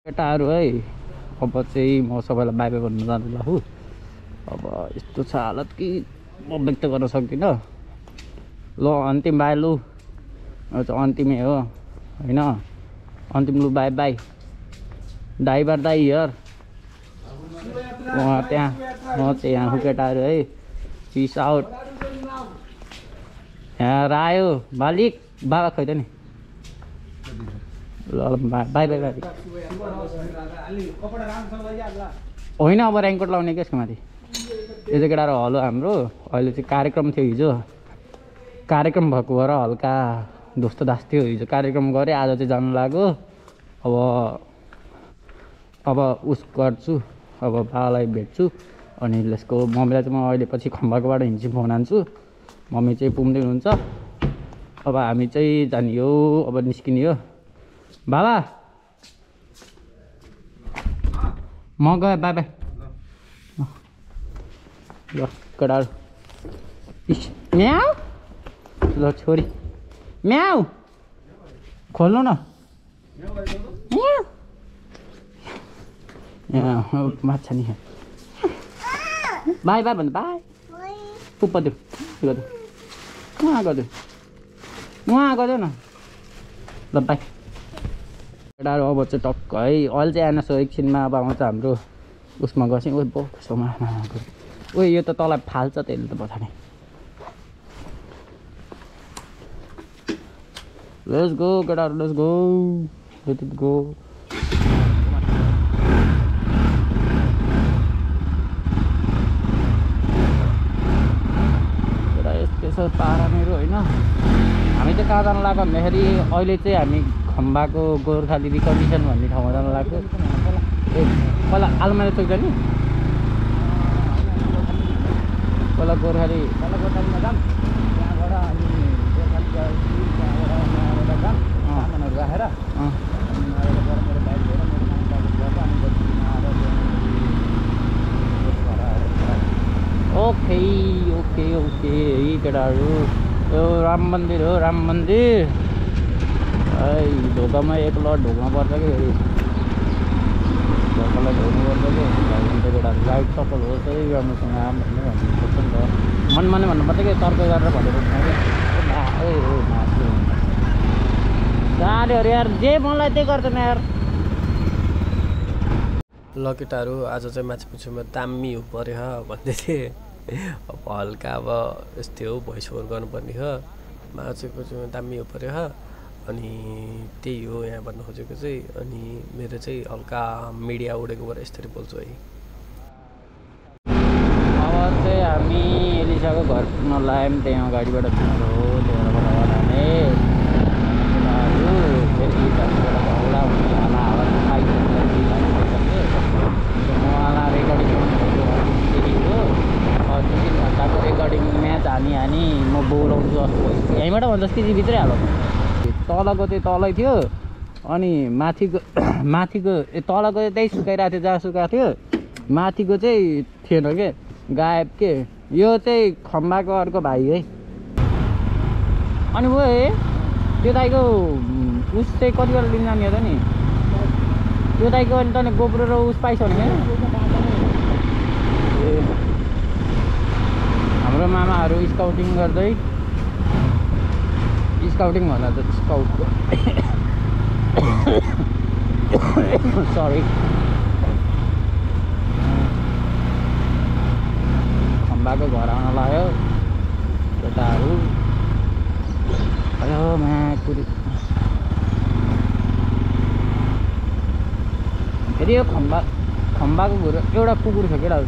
केटाहरू है अब चाहिँ म सबैलाई बाई बाई भन्न जान्छु अब यस्तो छ हालत कि म व्यक्त गर्न सक्दिनँ ल अन्तिम बाई लु चाहिँ अन्तिमै हो होइन अन्तिम लु बाई बाई दाई बार दाई हियर उहाँ त्यहाँ म चाहिँ यहाँ केटाहरू है पिस आउट यहाँ रायो मालिक बाबा खै त नि ल बाई बाई बाई होइन अब रेनकोट लाउने के यसको माथि यो चाहिँ केटाहरू हलो हाम्रो अहिले चाहिँ कार्यक्रम थियो हिजो कार्यक्रम भएको भएर हल्का दोस्त दास थियो हिजो कार्यक्रम गरेँ आज चाहिँ जानु लाग्यो अब उस गर्छु अब बाबालाई भेट्छु अनि यसको मम्मीलाई चाहिँ म अहिले पछि खम्बाकोबाट हिँड्छु फोन हान्छु मम्मी चाहिँ पुग्दै हुनुहुन्छ अब हामी चाहिँ जाने हो अब निस्किने हो बाबा म गएँ बाई बाई ल केटाहरू म्याउ ल छोरी म्याउ खोल्नु न यहाँ माछा नि बाई बाई भन्नु बाई पुप्पा देऊ गरिदेऊ उहाँ गरिदेऊ न ल बाई केटाहरू अब चाहिँ टक्क है अहिले चाहिँ आएन सो एकछिनमा अब आउँछ हाम्रो उसमा गएपछि ओ बोसोमा ओ यो त तँलाई फाल्छ त्यसले त पछाडि लेट्स गो केटाहरू लेट्स गो यस्तो पारा मेरो होइन हामी चाहिँ कहाँ जानु लाग्यो भन्दाखेरि अहिले चाहिँ हामी खम्बाको गोर्खाली रिकन्डिसन भन्ने ठाउँमा जानु लाग्यो ए पहिला आलमारी चोक जाने पहिला गोर्खालीमा जाऊँ त्यहाँबाट अनि गोर्खाली राखेर ओके ओके ओके यी केटाहरू यो राम मन्दिर हो राम मन्दिर है ढोकामा एक लट ढोक्नु पर्छ कि ढोकालाई ढोक्नुपर्छ कि केटाहरू लाइट सफल हो चाहिँ राम्रोसँग आम भन्ने भन्नुपर्छ नि त मनमा नै भन्नुपर्छ कि तर्क गरेर भनेको गाडीहरू यार जे मलाई त्यही गर्दैन यार ल केटाहरू आज चाहिँ माछा पुछुमा दामी हो पऱ्यो भन्दै थिएँ अब हल्का अब यस्तै हो भोइस ओभर गर्नुपर्ने हो माछा पुछुमा दामी हो पऱ्यो अनि त्यही हो यहाँ भन्न खोजेको चाहिँ अनि मेरो चाहिँ हल्का मिडिया उडेको भएर यसरी बोल्छु है अब चाहिँ हामी एलिसाको घर पुग्न लाग्यौँ त्यहाँ गाडीबाट हो त्यहाँबाट लाने फेरि होला उहाँलाई रेकर्डिङ हो 2-3 घन्टाको रेकर्डिङ म्याच हानी म बोलाउँछु जस्तो यहीँबाट भन्छ कि भित्रै हालौँ तलको चाहिँ तलै थियो अनि माथिको तलको चाहिँ त्यही सुकाइरहेको थियो जहाँ सुकाएको थियो माथिको चाहिँ थिएन के गायब के यो चाहिँ खम्बाको अर्को भाइ है अनि वो त्यो दाइको उस चाहिँ कति बेला लिन जाने हो त नि त्यो दाइको अनि तँले गोप्रो र उस पाइस भने ए हाम्रो मामाहरू स्काउटिङ गर्दै स्काउटिङ भन्दा त स्काउटको सरी खम्बाको घर आउन लाग्यो केटाहरू हेलो माकुरी फेरि यो खम्बाको घर एउटा कुकुर छ केटाहरू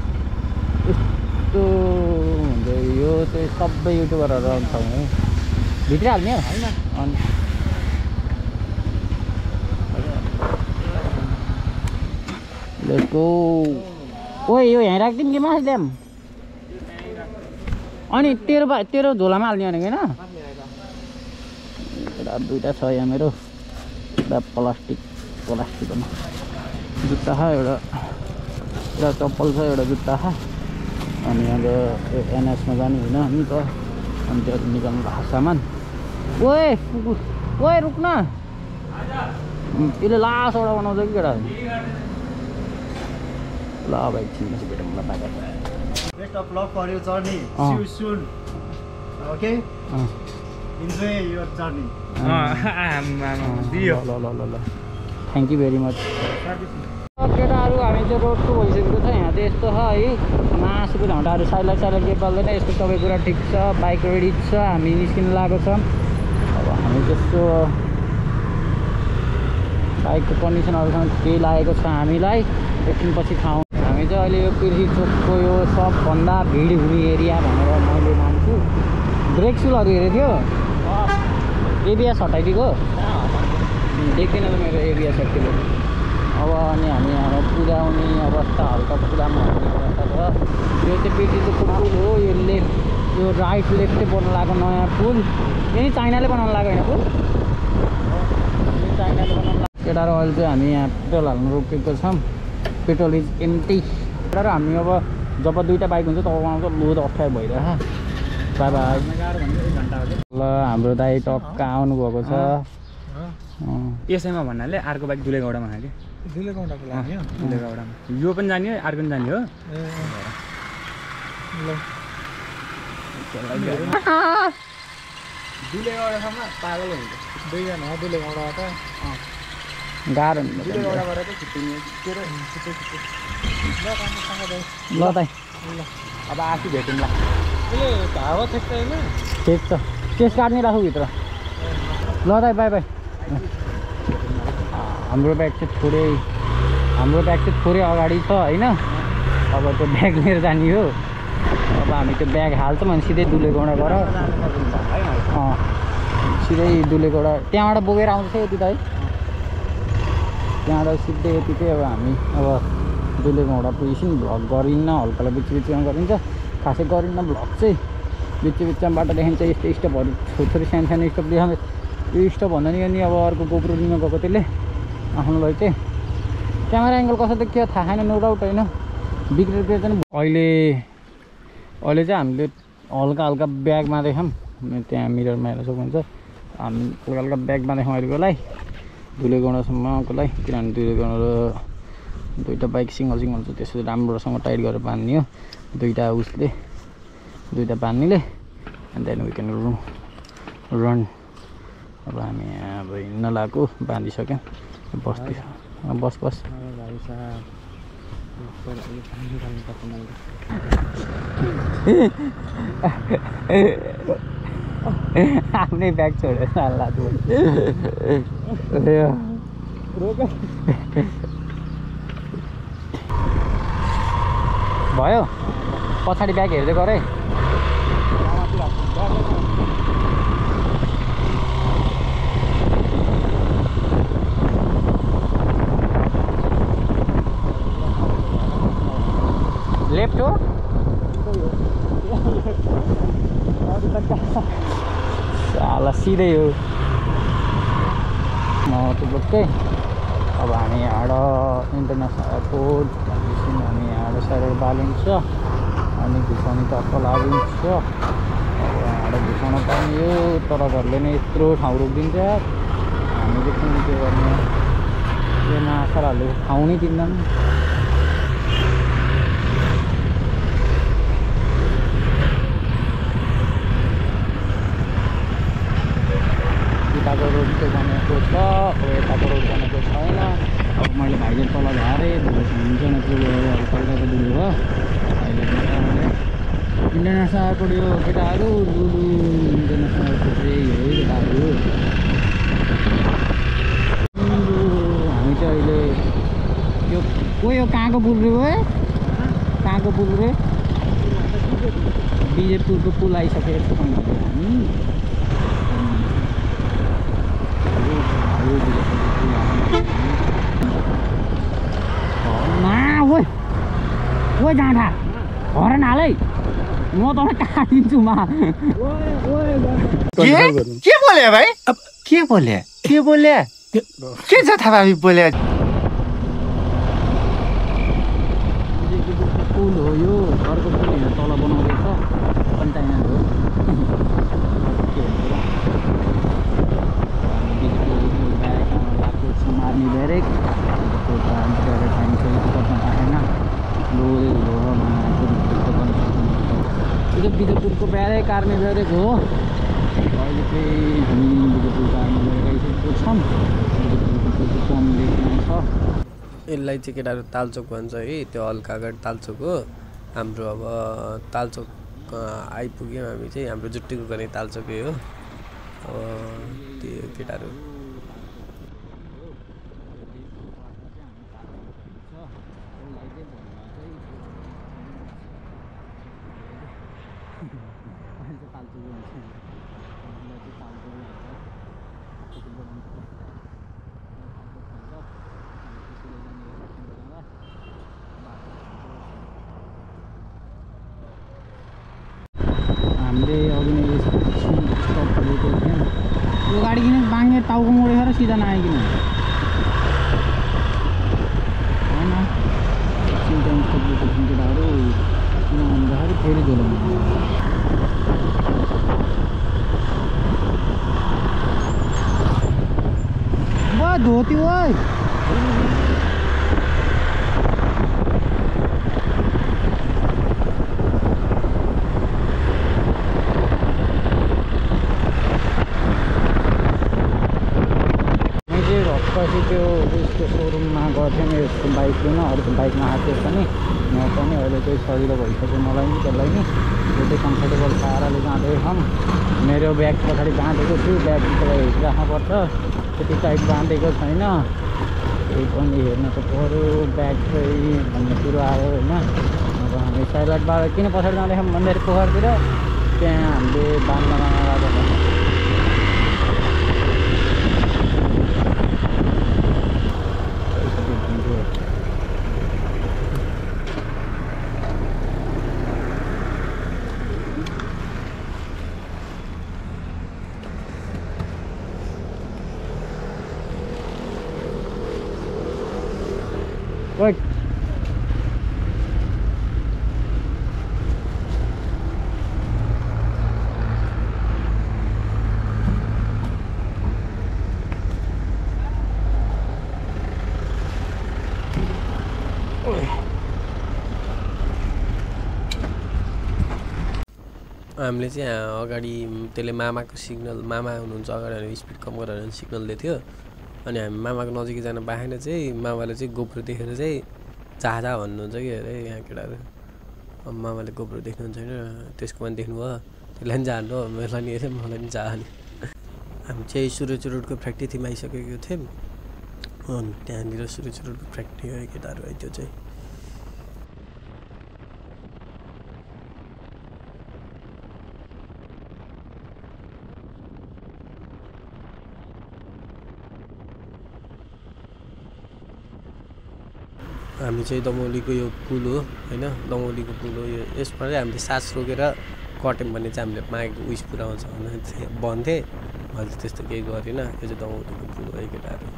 यस्तो हुन्छ यो चाहिँ सबै युट्युबरहरू आउँछ है भित्रै हाल्ने हो होइन अनि लेट्सको ओ यो यहाँ राखिदिउँ कि मासु ल्याऊँ अनि तेरो झोलामा हाल्ने भनेको होइन एउटा दुइटा छ यहाँ मेरो एउटा प्लास्टिकमा जुत्ता छ एउटा चप्पल छ एउटा जुत्ता छ अनि यहाँ एनएसमा जाने होइन नि त अनि त्यो निकाल्नु भएको सामान ओए कुकुर ओए रुक्न यसले लास्टवटा बनाउँछ कि केटा ल भाइ छिमेसी भेटौँ ल by by Best of luck for your journey. See you soon. Okay? Enjoy your journey. ल ल ल ल थ्याङ्क यू भेरी मच केटाहरू हामी चाहिँ रोड टु भइसकेको छ यहाँ चाहिँ यस्तो छ है मासुको झन्डाहरू साइडलाई के बल्दैन यस्तो सबै कुरा ठिक छ बाइक रेडी छ हामी निस्किनु लागेको छ अब हामी त्यस्तो बाइकको कन्डिसनहरूसँग केही लागेको छ हामीलाई एकछिनपछि खाउँ हामी चाहिँ अहिले यो पृथ्वी चोकको यो सबभन्दा भिड हुने एरिया भनेर मैले मान्छु ब्रेक सुलहरू हेरेको थियो एबिएस हटाइदिएको देख्दैन त मेरो एरिया सेफ्टीले अब अनि हामी यहाँ पुर्याउने अवस्था हल्का पुरानो हुने अवस्था छ यो चाहिँ पृथ्वी चोकको पुल हो यो लेफ्ट यो राइट लेफ्टै बनाउनु लागेको नयाँ पुल यही चाइनाले बनाउनु लाग्यो होइन पुल चाइनाले बनाउनु लाग्यो केटाहरू अहिले चाहिँ हामी यहाँ पेट्रोल हाल्नु रोकेको छौँ पेट्रोल इज एम्टी केटाहरू हामी अब जब दुईवटा बाइक हुन्छ तब आउँछ लोड अप्ठ्यारो भइरहेछ बाई बाई ल हाम्रो दाइ टक्क आउनुभएको छ यसैमा भन्नाले अर्को बाइक दुलेगौडामा खायो कि दुलेगौडामा यो पनि जाने हो अर्को पनि जाने हो दुलेगौडासम्म पागल हुन्छ दुईजना हो दुलेगौडाबाट गाह्रो ल दाइ अब आफै भेटौँला हावा ठेक्दैन ठिक छ केस काट्ने राखौँ भित्र ल दाइ बाई बाई हाम्रो ब्याग चाहिँ थोरै अगाडि छ होइन अब त्यो ब्याग लिएर जाने हो अब हामी त्यो ब्याग हाल्छौँ अनि सिधै दुलेगौडा गएर सिधै दुलेगौडा त्यहाँबाट बोकेर आउँछ यति त है त्यहाँबाट सिधै यति चाहिँ अब हामी अब दुलेगौडा पुगेपछि भ्लग गरिन्न हल्कालाई बिचमा गरिन्छ खासै गरिन्न भ्लग चाहिँ बिचमा बाटो देखाइन्छ यस्तो स्टपहरू छोरी सानो स्टप देखाउँछ यो स्टप भन्दा नि अब अर्को गोप्रो रिङमा गएको त्यसले आफ्नोलाई चाहिँ क्यामेरा एङ्गल कसो देखियो थाहा छैन नो डाउट होइन बिग्रेर चाहिँ अहिले चाहिँ हामीले हल्का हल्का ब्यागमा देखाऊँ त्यहाँ मिररमा हेर्न सक्नुहुन्छ हामी हल्का हल्का ब्यागमा देखाउँ अहिलेकोलाई दुलेगौडासम्मकोलाई किनभने दुलेगौडा दुईवटा बाइक सिङ्गल छ त्यसपछि राम्रोसँग टाइट गरेर बान्ने हो दुईवटा बान्नेले and then we can run अब हामी यहाँ अब हिँड्न लाग्यो बाँधिसक्यौँ बस्दैछ बस आफ्नै ब्याग छोडेर भयो पछाडि ब्याग हेर्दै गर है लेफ्ट हो साला सिधै हो टुप्लुक्कै अब हामी यहाँबाट इन्टरनेसनल एयरपोर्ट हामी यहाँबाट साइड बालिन्छ अनि घुसाउनेतर्फ लागिन्छ अब यहाँबाट घुसाउन पाउने हो तर घरले नै यत्रो ठाउँ रोकिदिन्छ हामीले चाहिँ के गर्ने यो माछाहरूले ठाउँ नै दिँदैन यताको रोड चाहिँ बनेको छ अब यताको रोड बनेको छैन अब मैले भाइले तल झारेँ हुन्छ न त्यो हल्काको दुलो हो अहिले इन्टरनेसनल एयरपोर्ट यो केटाहरू लुलु इन्टरनेसनल एयरपोर्ट चाहिँ हो केटाहरू हामी चाहिँ अहिले यो यो कहाँको पुल रे हो कहाँको पुल रे बिजेपुरको पुल आइसकेको छ हामी ओ जाँडा हरन हाल है म तँलाई काटिदिन्छु मा के बोले भाइ अब के बोले के जथाभावी बोले पुल हो यो अर्को पुल यहाँ तल बनाउँदैछ कन्टेनर हो बिहारै कार्ने गरेको हो। अहिले चाहिँ हामी बुटुल कार्ने गइसकेको छौँ। कम लेखमा छ। यसलाई चाहिँ केटाहरू तालचोक भन्छ है, त्यो हल्का अगाडि तालचोक हो। हाम्रो अब तालचोक आइपुग्यौँ हामी चाहिँ, हाम्रो जुट्टीको गर्ने तालचोकै हो। त्यो केटाहरू हामीले अघि नै स्टप गरेको थियौँ। यो गाडी किन बाङ्गे टाउको मोडेर सिधा नआइकन होइन सिमटाइम खोजेको थियौँ केटाहरू। किन भन्दाखेरि फेरि धुलाउनु धोती ओइ पछि त्यो उसको सोरुममा गर्थेँ नि, यसको बाइक किन अरूको बाइकमा आएको पनि म पनि अहिले चाहिँ सजिलो भइसक्यो मलाई नि त्यसलाई नि। यो चाहिँ कम्फर्टेबल पाराले जाँदैछौँ। मेरो ब्याग पछाडि बाँधेको छु, ब्याग तपाईँ राख्नुपर्छ, त्यति टाइट बाँधेको छैन। त्यही पनि हेर्न त पऱ्यो ब्याग चाहिँ भन्ने कुरो आयो होइन। अब हामी साइलाइटबाट किन पछाडि जाँदैछौँ भन्दाखेरि पोखरतिर त्यहाँ हामीले बाँध्नमा लगाएको छ। Wait. हामीले चाहिँ अगाडि त्यसले मामाको सिग्नल, मामा हुनुहुन्छ अगाडि स्पिड कम गरेर सिग्नल दिएको थियो। अनि हामी मामाको नजिकै जान पाएन चाहिँ मामाले चाहिँ गोप्रो देखेर चाहिँ चाहजा भन्नुहुन्छ कि अरे यहाँ केटाहरू। अब मामाले गोप्रो देख्नुहुन्छ होइन, त्यसको पनि देख्नुभयो, त्यसलाई पनि जान्नु हो, मलाई नि हेऱ्यो मलाई पनि चाहने। हामी चाहिँ सुरज रोडको फ्याक्ट्रीमा आइसकेको थियौँ। अनि त्यहाँनिर सुरज रोडको फ्याक्ट्री हो केटाहरू है। त्यो चाहिँ हामी चाहिँ दमौलीको यो पुल हो होइन, दमौलीको पुल हो यो। यसमा चाहिँ हामीले सास रोकेर कट्यौँ भने चाहिँ हामीले मागेको उइस पुरा हुन्छ भने चाहिँ भन्थेँ। मैले त्यस्तो केही गरिनँ। यो चाहिँ दमौलीको पुल हो है केटाहरू।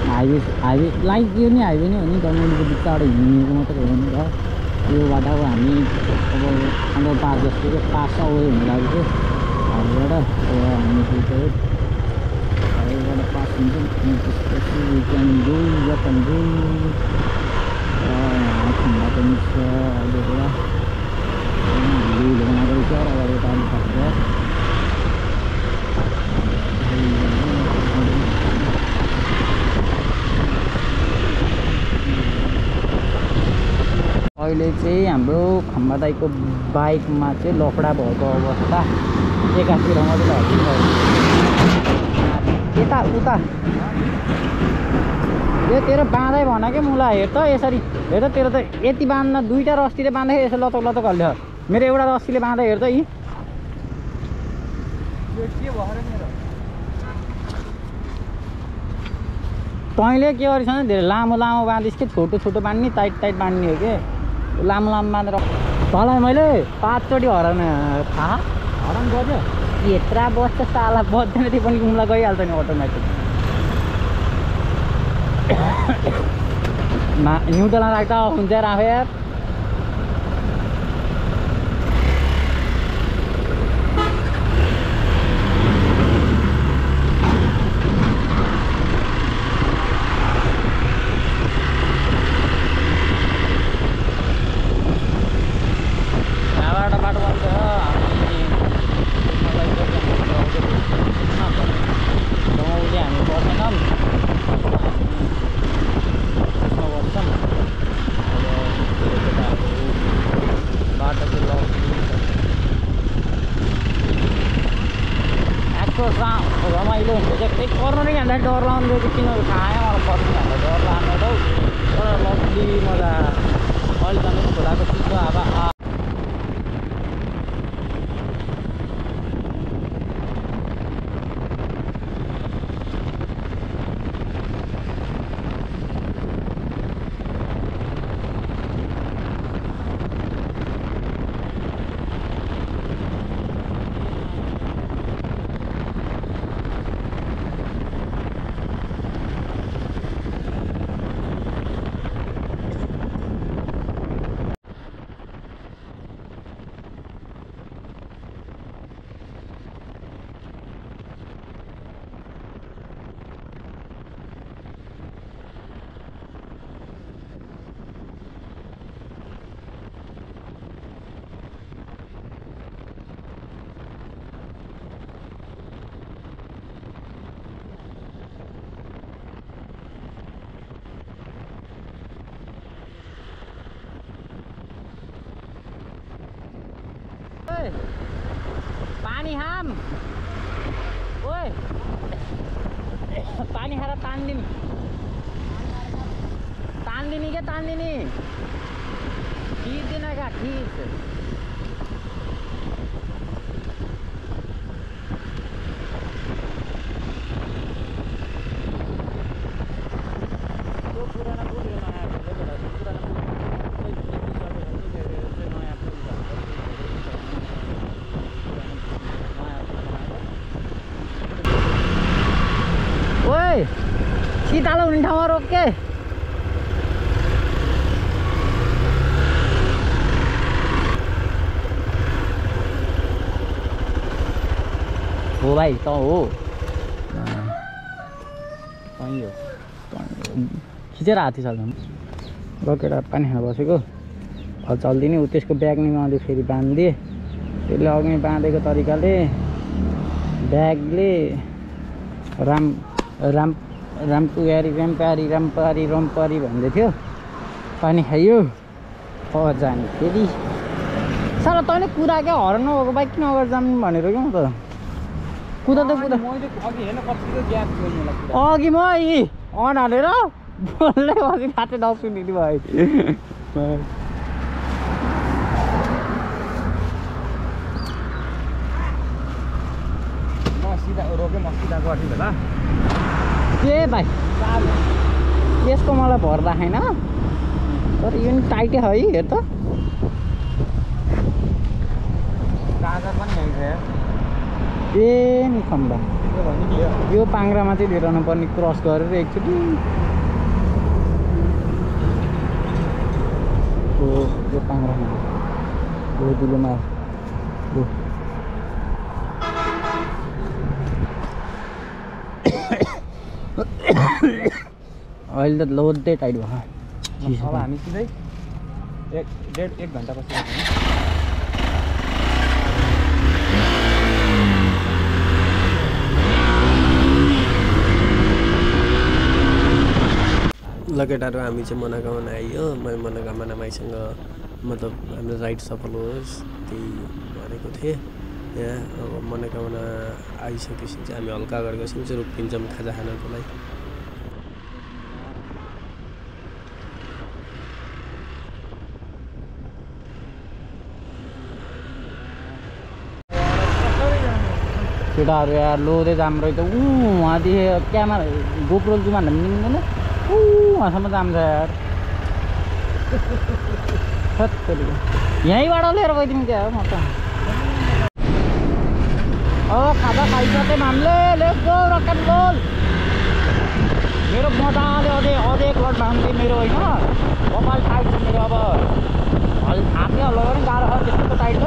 हाइवे लाइक यो नि हाइवे नै हो नि, दमौलीको बिचबाट हिँडेको मात्रै हो नि र यो बाटो अब हामी अब पास जस्तो पास अवे हुनु लागेको हाइवेबाट। अब हामी चाहिँ हाइवेबाट पास हुन्छौँ अनि त्यसपछि यहाँ ठन्डा पनि छ अहिले पुरा हिलो बनाएको रहेछ र अगाडि पानी पर्छ। अहिले चाहिँ हाम्रो खम्बा दाइको बाइकमा चाहिँ लफडा भएको अवस्था एकातिर मात्रै यता उता यो तेरो बाँधै भन क्या मुला। हेर त यसरी हेर त, तेरो त यति बाँध्न दुईवटा रस्सीले बाँध्दाखेरि यसो लतक लतक हल्यो। मेरो एउटा रस्सीले बाँधा हेर त यी तैँले के गरिस् भने धेरै लामो लामो बाँधिस् कि छोटो छोटो बाँध्ने टाइट टाइट बाँध्ने हो कि। लामो लामो बाँधेर तँलाई मैले 5 चोटि हरान थाहा हरान गर्यो। यत्रा बस्छ साला बस्दैन त्यो पनि उम्ला गइहाल्छ नि अटोमेटिक हिउँदोमा राख्दा हुन्छ राख्यो यार रमाइलो हुन्छ चाहिँ त्यही पर्नु नै भन्दा डर लाउनु किन खायो मलाई पर्नु भन्दा डर लाग्नु त तर लग्ली मजा अहिले जानु पनि खोलाको चिसो हावा पानी हाम ओए पानी खाएर तान्दिनी क्या तान्दिनी खिच्दैन क्या खिच शीतल हुने ठाउँमा रोके हो भाइ त हो खिचेर हाथी चल्छ रोकेर पानी खान बसेको फल चल्दिने ऊ त्यसको ब्याग नै मैले फेरि बाँधिदिएँ त्यसले अघि बाँधेको तरिकाले ब्यागले रामपारी भन्दै थियो पानी खाइयो जाने फेरि साला तैँले कुदा क्या हर्न नभएको बाइक किन अगाडि जानु भनेर क्या म त कुदा अघि म अन हालेर बोल्दै अघि फाटे नसुनिदिनु भयो रोके मस्किँदा गर्थ्यो होला के भाइ यसको मलाई भर राखेन तर यो नि टाइटै है हेर त कागज पनि आइछ ए नि खम्बा यो पाङ्रामा चाहिँ लिइरहनु पर्ने क्रस गरेर एकचोटि यो पाङ्रामा हो दुलोमा हो अहिले त लोडै टाइट भयो अब हामी सिधै एक घन्टा पछि लगेटारो हामी चाहिँ मनोकामना आइयो मनोकामना माइसँग मतलब हाम्रो राइड सफल होस् त्यही भनेको थिएँ यहाँ अब मनोकामना आइसकेपछि चाहिँ हामी हल्का अगाडि गएपछि चाहिँ रोकिन्छौँ खाजा खानको लागि केटाहरू यार लोदे जाम रहेछ वहाँदेखि क्यामेरा गोप्रो जुम हान्दा पनि मिल्दैन वहाँसम्म जान्छ यार यहीँबाट लिएर गइदिउँ क्या हो म त खाजा खाइसक्यौँ हामीले let's go rock and role मेरो मजाले अझै एक लट भान्थे मेरो होइन कपाल टाइट छ मेरो अब हातले हल्ला पनि गाह्रो छ त्यस्तो टाइट छ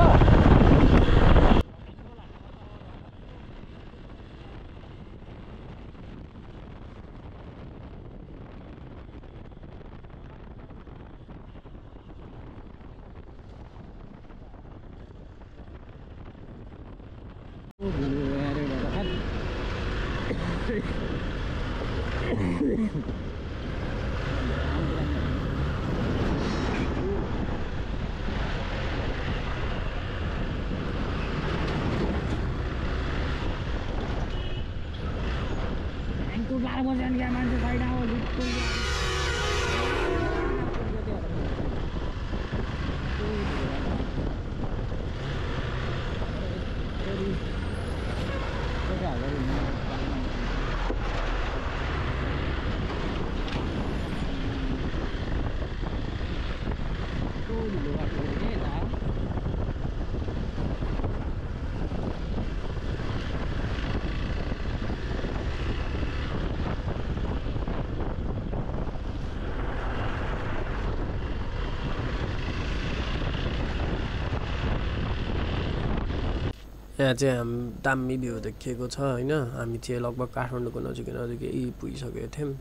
यहाँ चाहिँ दामी भ्यू देखिएको छ होइन हामी चाहिँ लगभग काठमाडौँको नजिकै पुगिसकेको थियौँ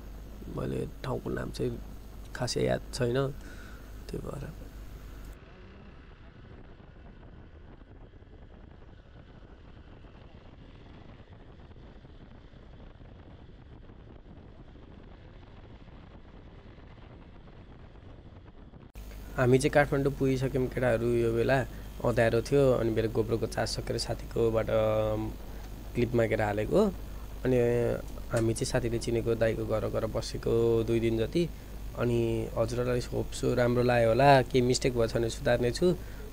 मैले ठाउँको नाम चाहिँ खासै याद छैन त्यही भएर हामी चाहिँ काठमाडौँ पुगिसक्यौँ केटाहरू यो बेला अँध्यारो थियो अनि मेरो गोब्रोको चार्ज सकेर साथीकोबाट क्लिप मागेर हालेको अनि हामी चाहिँ साथीले चिनेको दाइको घर गएर बसेको 2 दिन जति अनि हजुरहरूलाई होप्छु राम्रो लाग्यो होला केही मिस्टेक भएछ भने सुधार्ने छु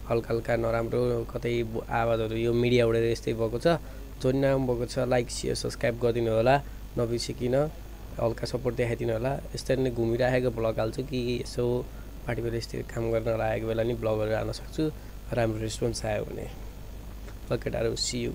हल्का हल्का नराम्रो कतै आवाजहरू यो मिडिया उडेर यस्तै भएको छ जो नाम भएको छ लाइक सेयर सब्सक्राइब गरिदिनु होला नबिर्सिकिन हल्का सपोर्ट देखाइदिनु होला यसरी नै घुमिराखेको भ्लग हाल्छु कि यसो पार्टीबाट यस्तै काम गर्न लागेको बेला नि भ्लगहरू हाल्न सक्छु राम्रो रेस्पोन्स आयो भने ल केटाहरू सी यू